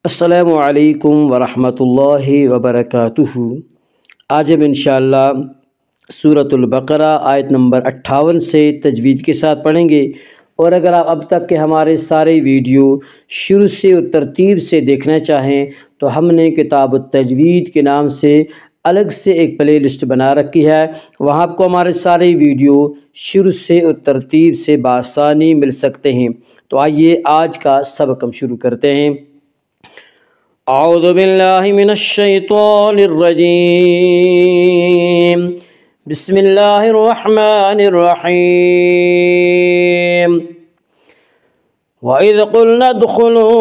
السلام علیکم ورحمۃ اللہ وبرکاتہ۔ آج ہم انشاءاللہ سورۃ البقرہ آیت نمبر 58 سے تجوید کے ساتھ پڑھیں گے، اور اگر آپ اب تک کے ہمارے سارے ویڈیو شروع سے اور ترتیب سے دیکھنا چاہیں تو ہم نے کتاب التجوید کے نام سے الگ سے ایک پلے لسٹ بنا رکھی ہے، وہاں آپ کو ہمارے سارے ویڈیو شروع سے اور ترتیب سے بآسانی مل سکتے ہیں۔ تو آئیے آج کا سبق ہم شروع کرتے ہیں۔ اعوذ باللہ من الشیطان الرجیم، بسم اللہ الرحمن الرحیم۔ وَإِذْ قُلْنَا ادْخُلُوا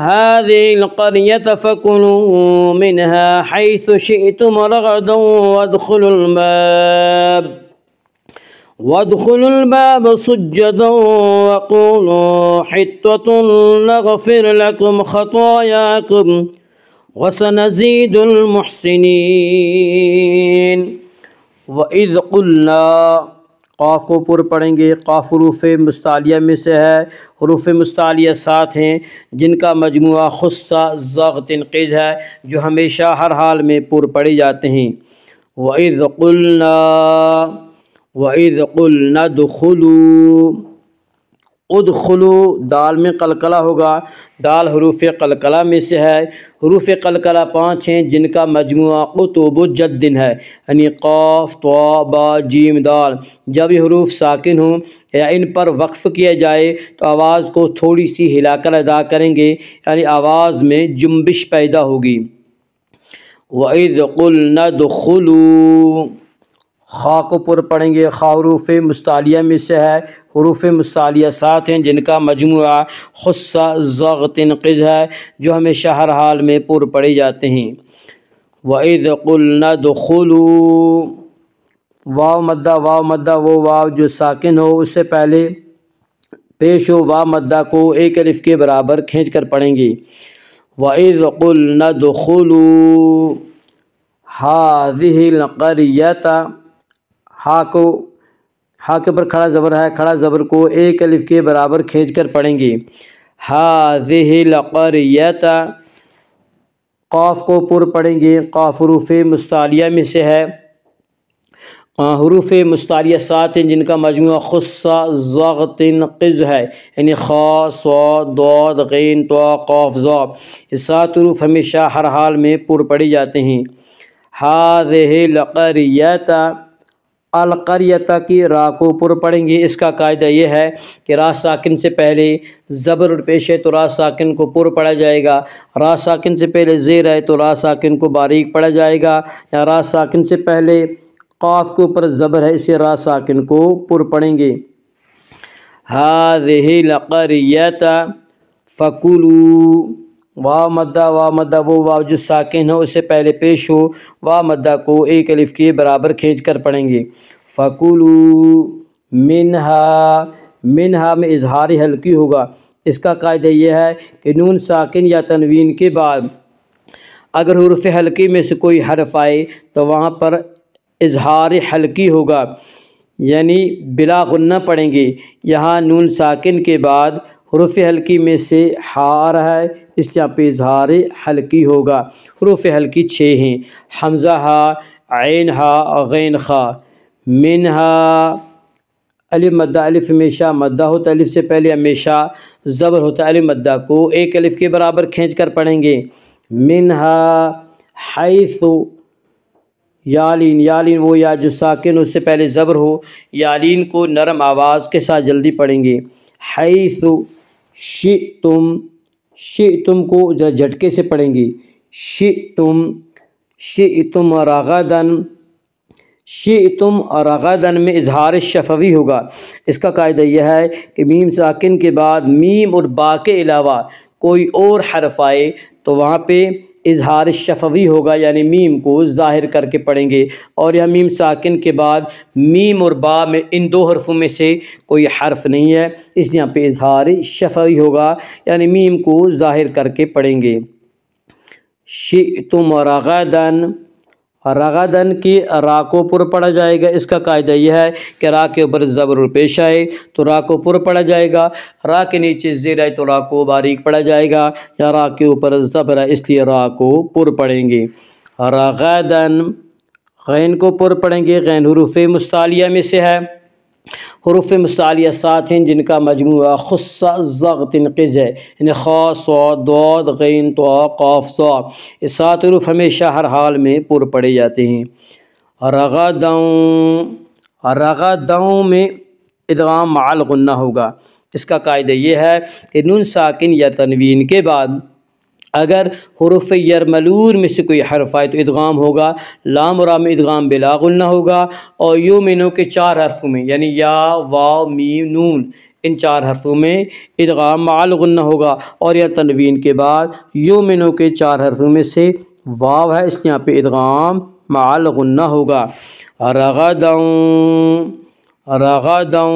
هَٰذِهِ الْقَرْيَةَ فَكُلُوا مِنْهَا حَيْثُ شِئْتُمْ رَغَدًا وَادْخُلُوا الْبَابَ سُجَّدًا وَقُولُوا حِطَّةٌ نَغْفِرْ لَكُمْ خَطَايَاكُمْ وَسَنَزِيدُ الْمُحْسِنِينَ۔ وَإِذْ قُلْنَا، قاف کو پر پڑھیں گے، قاف حروف مستعلیہ میں سے ہے، حروف مستعلیہ 7 ہیں جن کا مجموعہ خصہ ضغط قز ہے جو ہمیشہ ہر حال میں پر پڑے جاتے ہیں۔ وَإِذْ قُلْنَا، وَإِذْ قُلْنَا ادْخُلُوا، ادخلوا دال میں قلقلہ ہوگا، دال حروف قلقلہ میں سے ہے، حروف قلقلہ 5 ہیں جن کا مجموعہ قطب جد ہے، یعنی قاف، طا، با، جیم، دال۔ جب یہ حروف ساکن ہوں یا ان پر وقف کیا جائے تو آواز کو تھوڑی سی ہلا کر ادا کریں گے، یعنی آواز میں جنبش پیدا ہوگی۔ وَإِذْ قُلْنَا ادْخُلُوا، خا کو پر پڑھیں گے، خا حروف مستعلیہ میں سے ہے، حروف مستعلیہ 7 ہیں جن کا مجموعہ خصہ ضغط قز ہے جو ہمیشہ ہر حال میں پر پڑے جاتے ہیں۔ وَإِذْ قُلْنَا ادْخُلُوا، واو مدہ، واو مدہ وہ واو جو ساکن ہو اس سے پہلے پیش ہو، واو مدہ کو ایک الف کے برابر کھینچ کر پڑھیں گے۔ وَإِذْ قُلْنَا ادْخُلُوا هَٰذِهِ الْقَرْيَةَ، ہا کے پر کھڑا زبر ہے، کھڑا زبر کو ایک الف کے برابر کھینچ کر پڑھیں گے۔ هَٰذِهِ الْقَرْيَةَ، قاف کو پر پڑھیں گے، قاف حروف مستعلیہ میں سے ہے، حروف مستعلیہ 7 ہیں جن کا مجموعہ خصہ ضغط قز ہے، یعنی خا، صاد، ضاد، غین، طا، قاف، ظا۔ یہ 7 حروف ہمیشہ ہر حال میں پر پڑے جاتے ہیں۔ هَٰذِهِ الْقَرْيَةَ، القریۃ کی را کو پر پڑھیں گے، اس کا قاعدہ یہ ہے کہ را ساکن سے پہلے زبر اور پیش ہے تو را ساکن کو پر پڑھا جائے گا، را ساکن سے پہلے زیر ہے تو را ساکن کو باریک پڑھا جائے گا، یا را ساکن سے پہلے قاف کے اوپر زبر ہے اسے را ساکن کو پر پڑھیں گے۔ هَٰذِهِ الْقَرْيَةَ فَكُلُوا، واو مدہ، واو مدہ وہ واو جو ساکن ہو اس سے پہلے پیش ہو، واو مدہ کو ایک الف کے برابر کھینچ کر پڑھیں گے۔ فَكُلُوا منہا میں اظہار حلقی ہوگا، اس کا قاعدہ یہ ہے کہ نون ساکن یا تنوین کے بعد اگر حروف حلقی میں سے کوئی حرف آئے تو وہاں پر اظہار حلقی ہوگا، یعنی بلا غنہ پڑھیں گے۔ یہاں نون ساکن کے بعد حروف حلقی میں سے ہا آ رہا ہے، اس یہاں پہ اظہار حلقی ہوگا۔ حروف حلقی 6 ہیں، حمزہ ہا، عین ہا، غین خا۔ منہا، الف مدہ، الف ہمیشہ مدہ ہوتا ہے، الف سے پہلے ہمیشہ زبر ہوتا ہے، الف مدہ کو ایک الف کے برابر کھینچ کر پڑھیں گے۔ منہا حیث، یالین، یالین وہ یا جو ساکن اس سے پہلے زبر ہو، یالین کو نرم آواز کے ساتھ جلدی پڑھیں گے۔ حیث شئتم، شئتم کو جھٹکے سے پڑھیں گے، شئتم، شئتم رغدن، شئتم رغدن میں اظہار شفوی ہوگا، اس کا قاعدہ یہ ہے کہ میم ساکن کے بعد میم اور با کے علاوہ کوئی اور حرف آئے تو وہاں پہ اظہار شفوی ہوگا، یعنی میم کو ظاہر کر کے پڑھیں گے، اور یہاں میم ساکن کے بعد میم اور با میں ان 2 حرفوں میں سے کوئی حرف نہیں ہے، اس یہاں پہ اظہار شفوی ہوگا، یعنی میم کو ظاہر کر کے پڑھیں گے۔ شئتم رغدن رغدن کی را کو پر پڑھا جائے گا۔ اس کا قاعدہ یہ ہے کہ را کے اوپر زبر پیش آئے تو را کو پر پڑھا جائے گا، را کے نیچے زیر آئے تو را کو باریک پڑھا جائے گا، یا را کے اوپر زبر ہے اس لیے را کو پر پڑھیں گے۔ رغدن غین کو پر پڑھیں گے، غین حروف مستعلیہ میں سے ہے، حروف مستعلیہ 7 ہیں جن کا مجموعہ خص ضغط قز ہے، یعنی خا صاد ضاد غین طا قاف ظا، یہ 7 حروف ہمیشہ ہر حال میں پر پڑھے جاتے ہیں۔ رغدوں، رغدوں میں ادغام مع الغنہ ہوگا۔ اس کا قاعدہ یہ ہے کہ نون ساکن یا تنوین کے بعد اگر حروف یرملون میں سے کوئی حرف آئے تو ادغام ہوگا، لام و را میں ادغام بلا غنہ ہوگا، اور یؤمنو کے 4 حرفوں میں یعنی یا واو میم نون ان 4 حرفوں میں ادغام مع الغنہ ہوگا، اور یا تنوین کے بعد یؤمنو کے 4 حرفوں میں سے واو ہے اس لیے یہاں پہ ادغام مع الغنہ ہوگا۔ رغدوں، رغدوں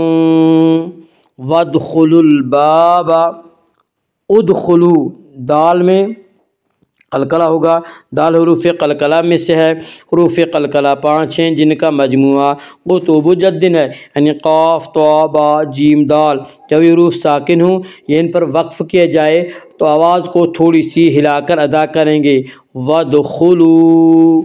وادخلوا الباب، ادخلوا دال میں قلقلہ ہوگا، دال حروف قلقلہ میں سے ہے، حروف قلقلہ 5 ہیں جن کا مجموعہ قطب جد ہے، یعنی قاف طا با جیم دال، جب یہ حروف ساکن ہوں یا ان پر وقف کیا جائے تو آواز کو تھوڑی سی ہلا کر ادا کریں گے۔ وادخلوا،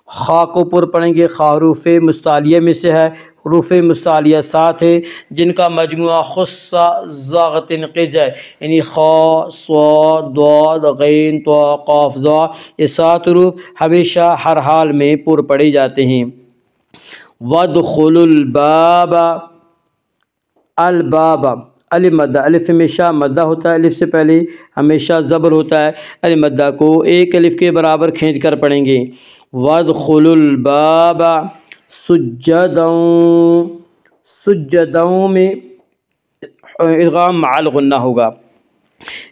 خا کو پر پڑھیں گے، خا حروف مستعلیہ میں سے ہے، حروف مستعلیہ 7 ہیں جن کا مجموعہ خص ضغط قز ہے، یعنی خا صاد ضاد غین طا قاف ظا، یہ 7 حروف ہمیشہ ہر حال میں پر پڑھے جاتے ہیں۔ وادخلوا الباب، الباب الف مدہ، الف ہمیشہ مدہ ہوتا ہے، الف سے پہلے ہمیشہ زبر ہوتا ہے، الف مدہ کو ایک الف کے برابر کھینچ کر پڑھیں گے۔ وادخلوا الباب سجدوں، سجدوں میں ادغام مع الغنہ ہوگا۔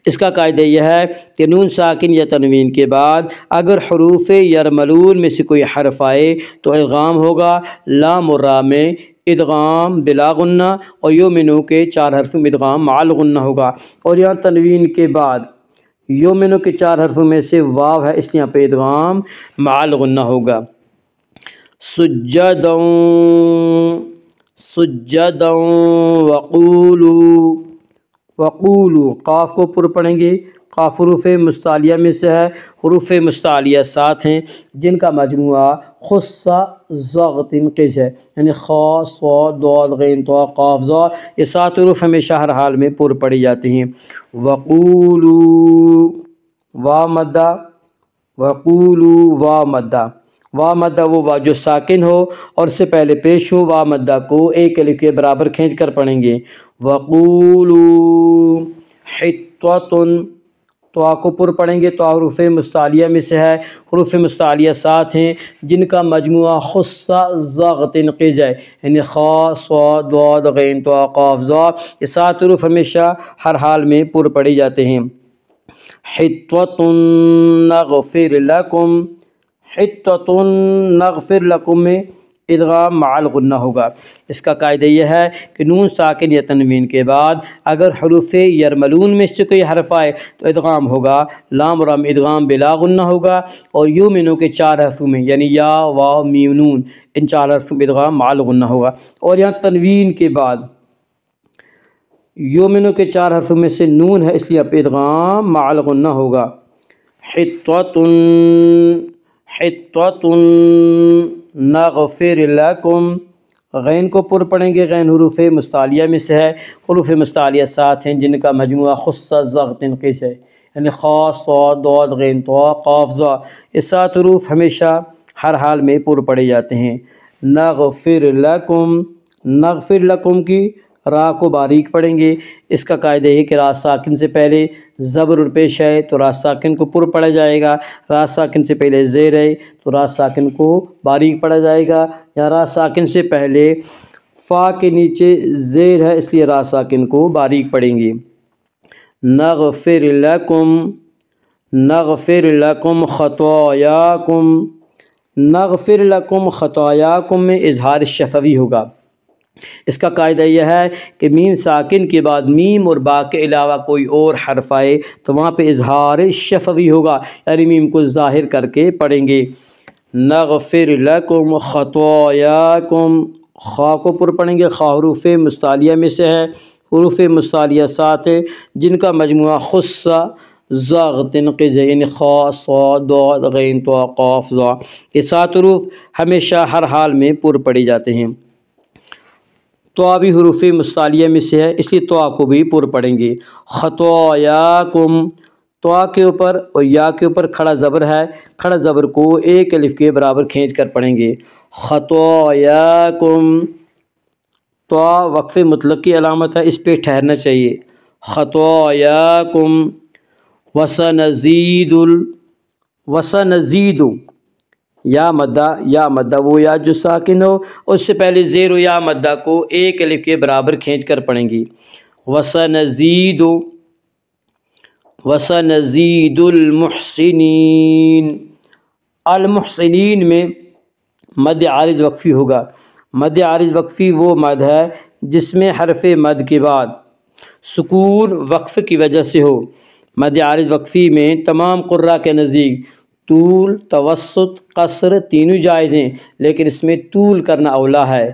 اس کا قاعدہ یہ ہے کہ نون ساکن یا تنوین کے بعد اگر حروف یرملون میں سے کوئی حرف آئے تو ادغام ہوگا، لام و را میں ادغام بلا غنہ، اور یؤمنو کے 4 حرفوں میں ادغام مع الغنہ ہوگا، اور یہاں تنوین کے بعد یؤمنو کے 4 حرفوں میں سے واو ہے اس لیے یہاں پہ ادغام مع الغنہ ہوگا۔ سجدوں، سجدوں وقولوا، وقولوا قاف کو پر پڑھیں گے، قاف حروف مستعلیہ میں سے ہے، حروف مستعلیہ 7 ہیں جن کا مجموعہ خص ضغط قز ہے، یعنی خا صاد ضاد غین طا قاف ظا، یہ 7 حروف ہمیشہ ہر حال میں پر پڑھی جاتے ہیں۔ وقولوا واو مدہ، وقولوا واو مدہ، واو مدہ وہ واو جو ساکن ہو اور اس سے پہلے پیش ہو، واو مدہ کو ایک الف کے برابر کھینچ کر پڑھیں گے۔ وقولوا حطۃ، تو کو پر پڑھیں گے، تو حروف مستعلیہ میں سے ہے، حروف مستعلیہ 7 ہیں جن کا مجموعہ خص ضغط قز ہے، یعنی خا صاد ضاد غین طا قاف ظا، یہ 7 حروف ہمیشہ ہر حال میں پر پڑھی جاتے ہیں۔ حطۃ نغفر لکم، حطۃ نغفر لکم میں ادغام مع الغنہ ہوگا۔ اس کا قاعدہ یہ ہے کہ نون ساکن یا تنوین کے بعد اگر حروف یرملون میں سے کوئی حرف آئے تو ادغام ہوگا، لام و را میں ادغام بلا غنہ ہوگا، اور یؤمنو کے 4 حرفوں میں یعنی یا واو میم نون ان 4 حرفوں میں ادغام مع الغنہ ہوگا، اور یہاں تنوین کے بعد یؤمنو کے 4 حرفوں میں سے نون ہے اس لیے اب ادغام مع الغنہ ہوگا۔ حطۃ، حطۃ نغفر لکم، غین کو پر پڑھیں گے، غین حروف مستعلیہ میں سے ہے، حروف مستعلیہ 7 ہیں جن کا مجموعہ خص ضغط قز ہے، یعنی خا صاد ضاد غین طا قاف ظا، یہ 7 حروف ہمیشہ ہر حال میں پر پڑھے جاتے ہیں۔ نغفر لکم، نغفر لکم کی را کو باریک پڑھیں گے، اس کا قاعدہ ہے کہ را ساکن سے پہلے زبر پیش ہے تو را ساکن کو پر پڑھا جائے گا، را ساکن سے پہلے زیر ہے تو را ساکن کو باریک پڑھا جائے گا، یا را ساکن سے پہلے فا کے نیچے زیر ہے اس لیے را ساکن کو باریک پڑھیں گے۔ نغفر لکم، نغفر لکم خطایاکم، نغفر لکم خطایاکم میں اظہار شفوی ہوگا۔ اس کا قاعدہ یہ ہے کہ میم ساکن کے بعد میم اور با کے علاوہ کوئی اور حرف آئے تو وہاں پہ اظہار شفوی ہوگا، یعنی میم کو ظاہر کر کے پڑھیں گے۔ نغفر لکم خطایاکم، خا کو پر پڑھیں گے، خا حروف مستعلیہ میں سے ہے، حروف مستعلیہ 7 ہے جن کا مجموعہ خصہ ضاغط قز یعنی خا صاد ضاد غین طا قاف ذا، یہ 7 حروف ہمیشہ ہر حال میں پر پڑھی جاتے ہیں۔ طا بھی حروف مستعلیہ میں سے ہے، اس لیے طا کو بھی پر پڑھیں گے۔ خطایاکم، طا کے اوپر اور یا کے اوپر کھڑا زبر ہے، کھڑا زبر کو ایک الف کے برابر کھینچ کر پڑھیں گے۔ خطایاکم، طا وقف مطلق کی علامت ہے، اس پہ ٹھہرنا چاہیے۔ خطایاکم، وسنزید، یا مدہ وہ یا جو ساکن ہو، اس سے پہلے زیر و یا مدہ کو ایک الف کے برابر کھینچ کر پڑھیں گی۔ وسنزید المحسنین، المحسنین میں مد عارض وقفی ہوگا۔ مد عارض وقفی وہ مد ہے جس میں حرف مد کے بعد سکون وقف کی وجہ سے ہو۔ مد عارض وقفی میں تمام قراء کے نزدیک طول، توسط، قصر تینوں جائز ہیں، لیکن اس میں طول کرنا اولا ہے،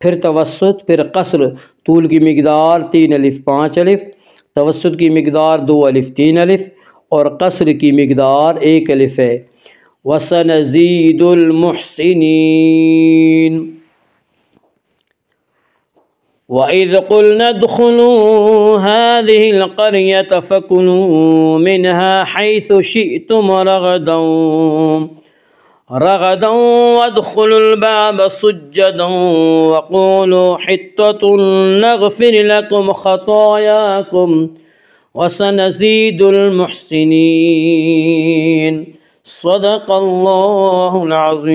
پھر توسط، پھر قصر۔ طول کی مقدار 3 الف 5 الف، توسط کی مقدار 2 الف 3 الف، اور قصر کی مقدار 1 الف ہے۔ وَسَنَزِيدُ الْمُحْسِنِينَ۔ وَإِذْ قُلْنَا ادْخُلُوا هَٰذِهِ الْقَرْيَةَ فَكُلُوا مِنْهَا حَيْثُ شِئْتُمْ رَغَدًا وَادْخُلُوا الْبَابَ سُجَّدًا وَقُولُوا حِطَّةٌ نَغْفِرْ لَكُمْ خَطَايَاكُمْ وَسَنَزِيدُ الْمُحْسِنِينَ۔ صدق اللہ العظیم۔